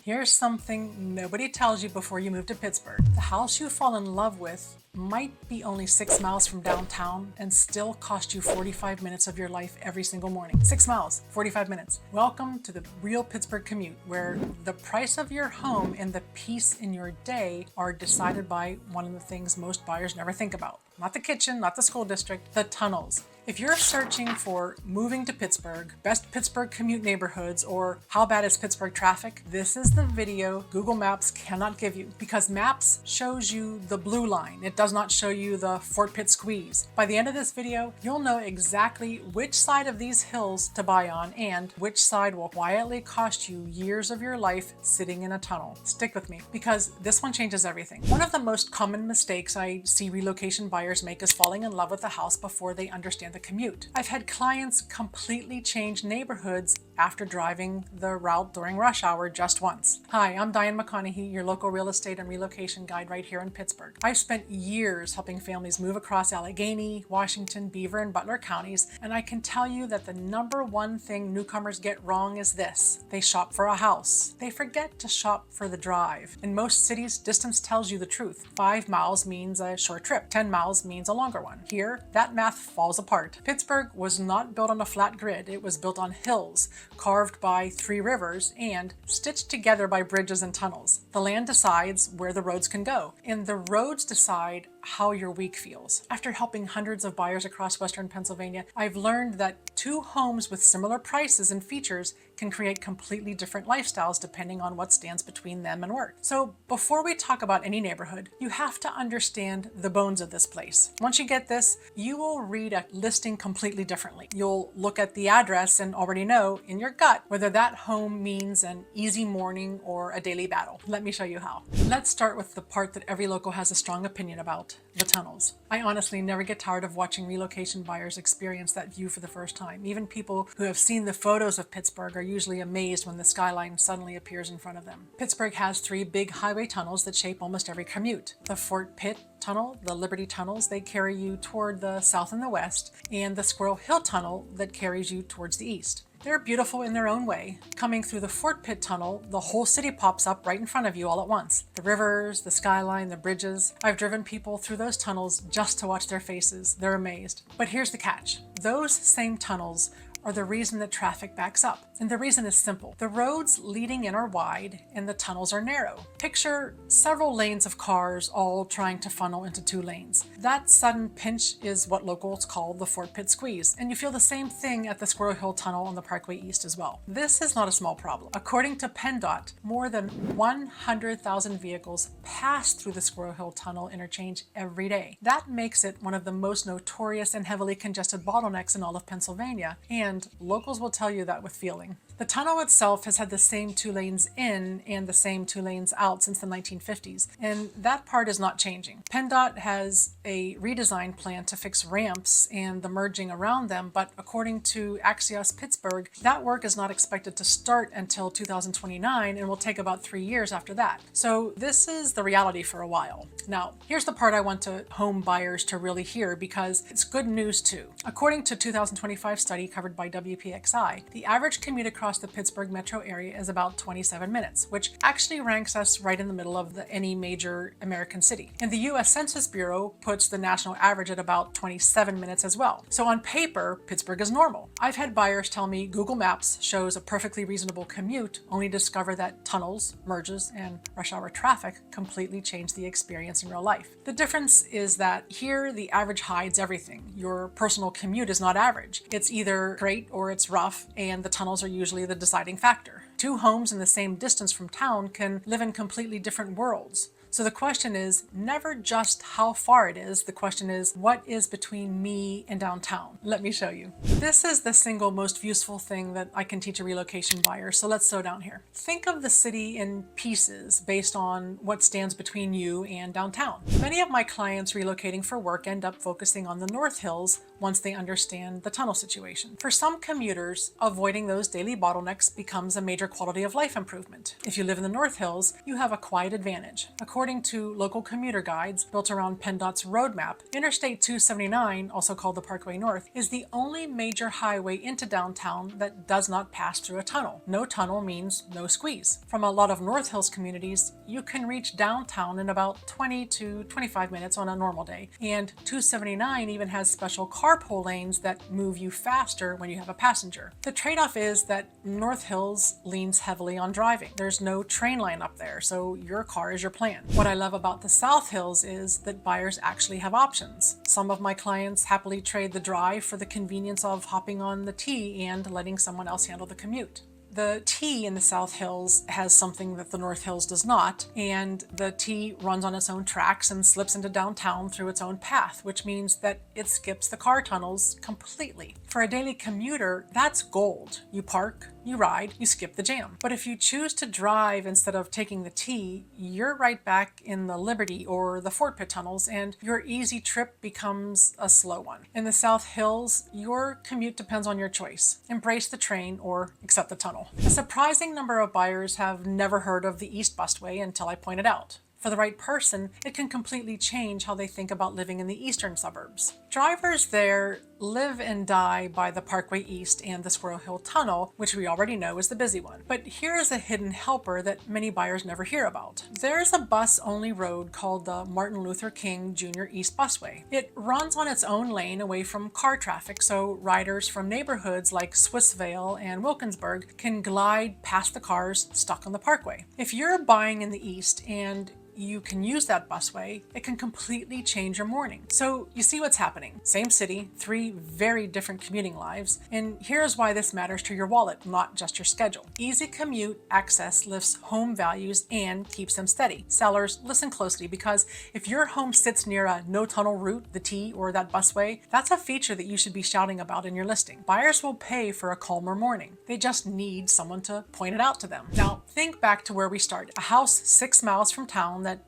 Here's something nobody tells you before you move to Pittsburgh. The house you fall in love with might be only 6 miles from downtown and still cost you 45 minutes of your life every single morning. 6 miles, 45 minutes. Welcome to the Real Pittsburgh Commute, where the price of your home and the peace in your day are decided by one of the things most buyers never think about. Not the kitchen, not the school district, the tunnels. If you're searching for moving to Pittsburgh, best Pittsburgh commute neighborhoods, or how bad is Pittsburgh traffic, this is the video Google Maps cannot give you, because Maps shows you the blue line. It does not show you the Fort Pitt squeeze. By the end of this video, you'll know exactly which side of these hills to buy on and which side will quietly cost you years of your life sitting in a tunnel. Stick with me, because this one changes everything. One of the most common mistakes I see relocation buyers make is falling in love with a house before they understand the commute. I've had clients completely change neighborhoods after driving the route during rush hour just once. Hi, I'm Diane McConaghy, your local real estate and relocation guide right here in Pittsburgh. I've spent years helping families move across Allegheny, Washington, Beaver, and Butler counties, and I can tell you that the number one thing newcomers get wrong is this: they shop for a house. They forget to shop for the drive. In most cities, distance tells you the truth. 5 miles means a short trip. 10 miles means a longer one. Here, that math falls apart. Pittsburgh was not built on a flat grid. It was built on hills, carved by 3 rivers, and stitched together by bridges and tunnels. The land decides where the roads can go, and the roads decide how your week feels. After helping hundreds of buyers across Western Pennsylvania, I've learned that 2 homes with similar prices and features can create completely different lifestyles depending on what stands between them and work. So before we talk about any neighborhood, you have to understand the bones of this place. Once you get this, you will read a listing completely differently. You'll look at the address and already know in your gut whether that home means an easy morning or a daily battle. Let me show you how. Let's start with the part that every local has a strong opinion about: the tunnels. I honestly never get tired of watching relocation buyers experience that view for the first time. Even people who have seen the photos of Pittsburgh are usually amazed when the skyline suddenly appears in front of them. Pittsburgh has 3 big highway tunnels that shape almost every commute. The Fort Pitt Tunnel, the Liberty tunnels, they carry you toward the south and the west, and the Squirrel Hill Tunnel that carries you towards the east. They're beautiful in their own way. Coming through the Fort Pitt Tunnel, the whole city pops up right in front of you all at once. The rivers, the skyline, the bridges. I've driven people through those tunnels just to watch their faces. They're amazed. But here's the catch. Those same tunnels are the reason that traffic backs up. And the reason is simple. The roads leading in are wide and the tunnels are narrow. Picture several lanes of cars all trying to funnel into 2 lanes. That sudden pinch is what locals call the Fort Pitt squeeze. And you feel the same thing at the Squirrel Hill Tunnel on the Parkway East as well. This is not a small problem. According to PennDOT, more than 100,000 vehicles pass through the Squirrel Hill Tunnel interchange every day. That makes it one of the most notorious and heavily congested bottlenecks in all of Pennsylvania. And locals will tell you that with feeling. The tunnel itself has had the same 2 lanes in and the same 2 lanes out since the 1950s, and that part is not changing. PennDOT has a redesign plan to fix ramps and the merging around them, but according to Axios Pittsburgh, that work is not expected to start until 2029 and will take about 3 years after that. So this is the reality for a while. Now, here's the part I want home buyers to really hear, because it's good news too. According to a 2025 study covered by WPXI, the average commute across the Pittsburgh metro area is about 27 minutes, which actually ranks us right in the middle of any major American city. And the US Census Bureau puts the national average at about 27 minutes as well. So on paper, Pittsburgh is normal. I've had buyers tell me Google Maps shows a perfectly reasonable commute, only to discover that tunnels, merges, and rush hour traffic completely change the experience in real life. The difference is that here the average hides everything. Your personal commute is not average. It's either great or it's rough, and the tunnels are usually the deciding factor. 2 homes in the same distance from town can live in completely different worlds. So the question is never just how far it is. The question is, what is between me and downtown? Let me show you. This is the single most useful thing that I can teach a relocation buyer. So let's slow down here. Think of the city in pieces based on what stands between you and downtown. Many of my clients relocating for work end up focusing on the North Hills once they understand the tunnel situation. For some commuters, avoiding those daily bottlenecks becomes a major quality of life improvement. If you live in the North Hills, you have a quiet advantage. According to local commuter guides built around PennDOT's roadmap, Interstate 279, also called the Parkway North, is the only major highway into downtown that does not pass through a tunnel. No tunnel means no squeeze. From a lot of North Hills communities, you can reach downtown in about 20 to 25 minutes on a normal day, and 279 even has special carpool lanes that move you faster when you have a passenger. The trade-off is that North Hills leans heavily on driving. There's no train line up there, so your car is your plan. What I love about the South Hills is that buyers actually have options. Some of my clients happily trade the drive for the convenience of hopping on the T and letting someone else handle the commute. The T in the South Hills has something that the North Hills does not, and the T runs on its own tracks and slips into downtown through its own path, which means that it skips the car tunnels completely. For a daily commuter, that's gold. You park, you ride, you skip the jam. But if you choose to drive instead of taking the T, you're right back in the Liberty or the Fort Pitt tunnels, and your easy trip becomes a slow one. In the South Hills, your commute depends on your choice. Embrace the train or accept the tunnel. A surprising number of buyers have never heard of the East Busway until I point it out. For the right person, it can completely change how they think about living in the eastern suburbs. Drivers there live and die by the Parkway East and the Squirrel Hill Tunnel, which we already know is the busy one. But here is a hidden helper that many buyers never hear about. There's a bus-only road called the Martin Luther King Jr. East Busway. It runs on its own lane away from car traffic, so riders from neighborhoods like Swissvale and Wilkinsburg can glide past the cars stuck on the parkway. If you're buying in the east and you can use that busway, it can completely change your morning. So you see what's happening. Same city, three very different commuting lives, and here's why this matters to your wallet, not just your schedule. Easy commute access lifts home values and keeps them steady. Sellers, listen closely, because if your home sits near a no tunnel route, the T or that busway, that's a feature that you should be shouting about in your listing. Buyers will pay for a calmer morning. They just need someone to point it out to them. Now, think back to where we started. A house 6 miles from town that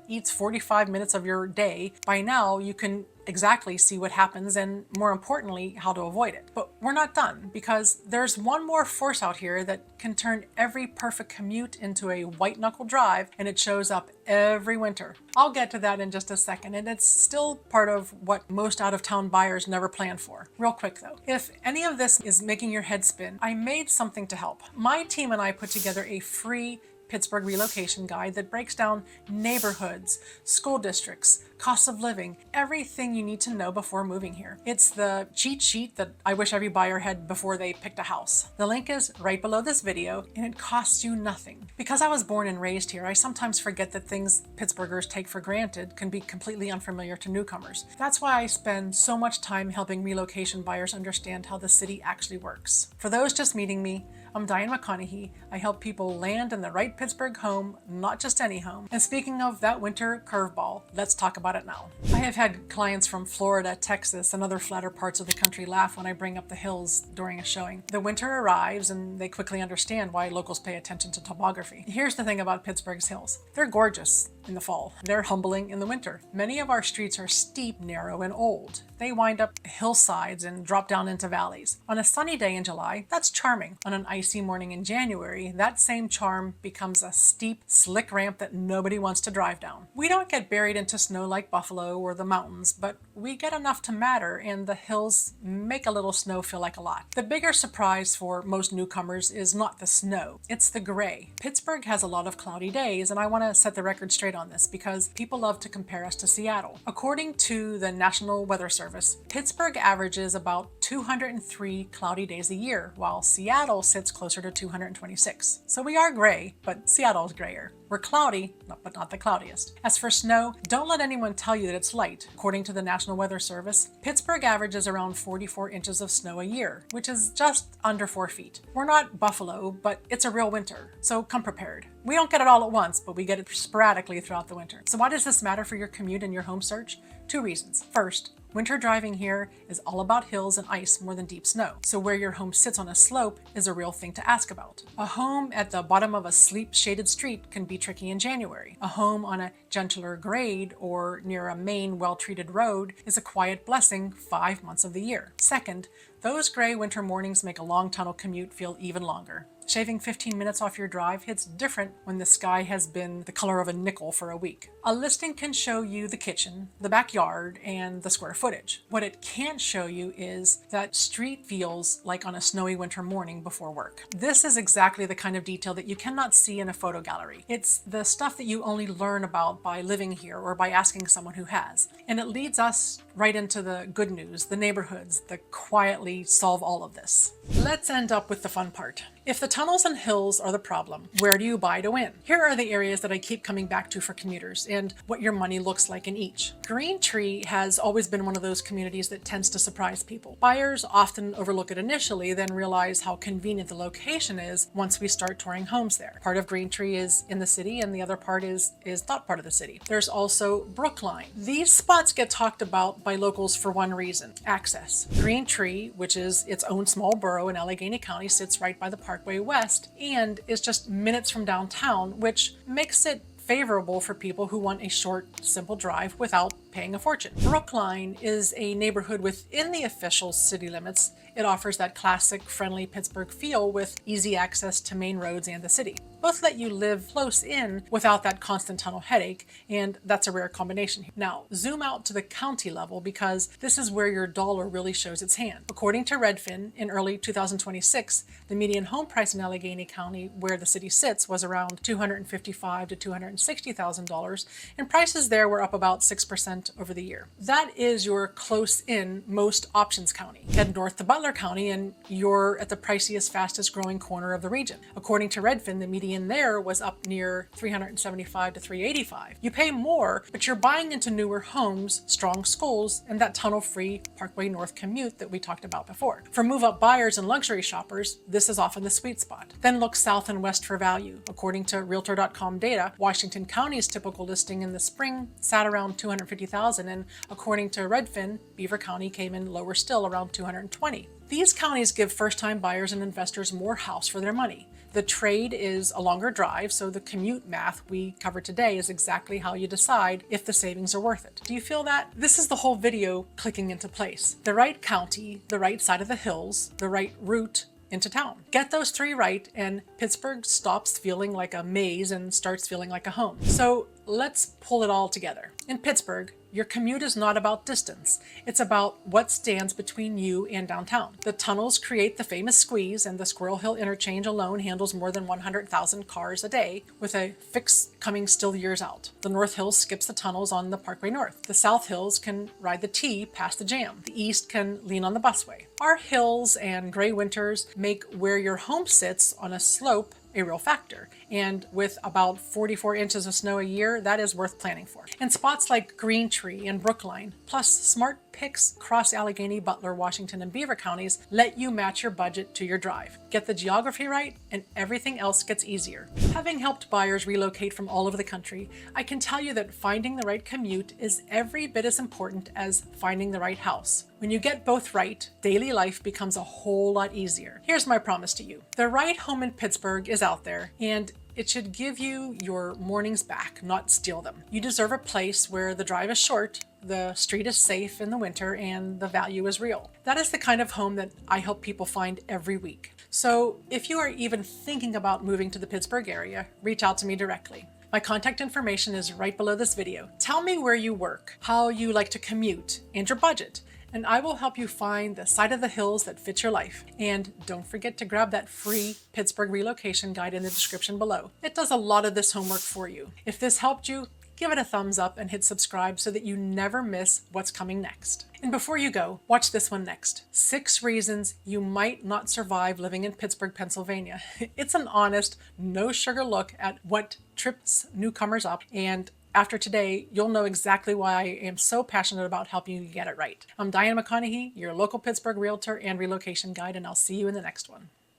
eats 45 minutes of your day. By now, you can exactly see what happens and, more importantly, how to avoid it. But we're not done, because there's one more force out here that can turn every perfect commute into a white-knuckle drive, and it shows up every winter. I'll get to that in just a second, and it's still part of what most out-of-town buyers never plan for. Real quick though, if any of this is making your head spin, I made something to help. My team and I put together a free Pittsburgh relocation guide that breaks down neighborhoods, school districts, cost of living, everything you need to know before moving here. It's the cheat sheet that I wish every buyer had before they picked a house. The link is right below this video, and it costs you nothing. Because I was born and raised here, I sometimes forget that things Pittsburghers take for granted can be completely unfamiliar to newcomers. That's why I spend so much time helping relocation buyers understand how the city actually works. For those just meeting me, I'm Diane McConaghy. I help people land in the right Pittsburgh home, not just any home. And speaking of that winter curveball, let's talk about it now. I have had clients from Florida, Texas, and other flatter parts of the country laugh when I bring up the hills during a showing. The winter arrives and they quickly understand why locals pay attention to topography. Here's the thing about Pittsburgh's hills. They're gorgeous in the fall. They're humbling in the winter. Many of our streets are steep, narrow, and old. They wind up hillsides and drop down into valleys. On a sunny day in July, that's charming. On an icy morning in January, that same charm becomes a steep, slick ramp that nobody wants to drive down. We don't get buried into snow like Buffalo or the mountains, but we get enough to matter, and the hills make a little snow feel like a lot. The bigger surprise for most newcomers is not the snow, it's the gray. Pittsburgh has a lot of cloudy days, and I want to set the record straight on this because people love to compare us to Seattle. According to the National Weather Service, Pittsburgh averages about 203 cloudy days a year, while Seattle sits closer to 226. So we are gray, but Seattle's grayer. We're cloudy, but not the cloudiest. As for snow, don't let anyone tell you that it's light. According to the National Weather Service, Pittsburgh averages around 44 inches of snow a year, which is just under 4 feet. We're not Buffalo, but it's a real winter, so come prepared. We don't get it all at once, but we get it sporadically throughout the winter. So why does this matter for your commute and your home search? 2 reasons. First, Winter driving here is all about hills and ice more than deep snow, so where your home sits on a slope is a real thing to ask about. A home at the bottom of a sleep-shaded street can be tricky in January. A home on a gentler grade or near a main well-treated road is a quiet blessing 5 months of the year. Second, those gray winter mornings make a long tunnel commute feel even longer. Shaving 15 minutes off your drive hits different when the sky has been the color of a nickel for a week. A listing can show you the kitchen, the backyard, and the square footage. What it can't show you is that street feels like on a snowy winter morning before work. This is exactly the kind of detail that you cannot see in a photo gallery. It's the stuff that you only learn about by living here or by asking someone who has. And it leads us right into the good news, the neighborhoods that quietly solve all of this. Let's end up with the fun part. If the tunnels and hills are the problem, where do you buy to win? Here are the areas that I keep coming back to for commuters and what your money looks like in each. Green Tree has always been one of those communities that tends to surprise people. Buyers often overlook it initially, then realize how convenient the location is once we start touring homes there. Part of Green Tree is in the city and the other part is not part of the city. There's also Brookline. These spots get talked about by locals for one reason: access. Green Tree, which is its own small borough in Allegheny County, sits right by the Parkway West and is just minutes from downtown, which makes it favorable for people who want a short, simple drive without paying a fortune. Brookline is a neighborhood within the official city limits. It offers that classic, friendly Pittsburgh feel with easy access to main roads and the city. Both let you live close in without that constant tunnel headache, and that's a rare combination here. Now, zoom out to the county level because this is where your dollar really shows its hand. According to Redfin, in early 2026, the median home price in Allegheny County, where the city sits, was around $255,000 to $260,000, and prices there were up about 6% over the year. That is your close-in most options county. Head north to Butler County and you're at the priciest, fastest growing corner of the region. According to Redfin, the median there was up near $375,000 to $385,000. You pay more, but you're buying into newer homes, strong schools, and that tunnel-free Parkway North commute that we talked about before. For move-up buyers and luxury shoppers, this is often the sweet spot. Then look south and west for value. According to Realtor.com data, Washington County's typical listing in the spring sat around $250,000, and according to Redfin, Beaver County came in lower still, around $220,000. These counties give first-time buyers and investors more house for their money. The trade is a longer drive, so the commute math we covered today is exactly how you decide if the savings are worth it. Do you feel that? This is the whole video clicking into place. The right county, the right side of the hills, the right route into town. Get those three right and Pittsburgh stops feeling like a maze and starts feeling like a home. So let's pull it all together. In Pittsburgh, your commute is not about distance. It's about what stands between you and downtown. The tunnels create the famous squeeze, and the Squirrel Hill interchange alone handles more than 100,000 cars a day, with a fix coming still years out. The North Hills skips the tunnels on the Parkway North. The South Hills can ride the T past the jam. The East can lean on the Busway. Our hills and gray winters make where your home sits on a slope a real factor. And with about 44 inches of snow a year, that is worth planning for. And spots like Green Tree and Brookline, plus smart picks across Allegheny, Butler, Washington, and Beaver counties let you match your budget to your drive. Get the geography right, and everything else gets easier. Having helped buyers relocate from all over the country, I can tell you that finding the right commute is every bit as important as finding the right house. When you get both right, daily life becomes a whole lot easier. Here's my promise to you. The right home in Pittsburgh is out there, and it should give you your mornings back, not steal them. You deserve a place where the drive is short, the street is safe in the winter, and the value is real. That is the kind of home that I help people find every week. So if you are even thinking about moving to the Pittsburgh area, reach out to me directly. My contact information is right below this video. Tell me where you work, how you like to commute, and your budget, and I will help you find the side of the hills that fits your life. And don't forget to grab that free Pittsburgh relocation guide in the description below. It does a lot of this homework for you. If this helped you, give it a thumbs up and hit subscribe so that you never miss what's coming next. And before you go, watch this one next. 6 reasons you might not survive living in Pittsburgh, Pennsylvania. It's an honest, no sugar look at what trips newcomers up, and after today, you'll know exactly why I am so passionate about helping you get it right. I'm Diane McConaghy, your local Pittsburgh Realtor and relocation guide, and I'll see you in the next one.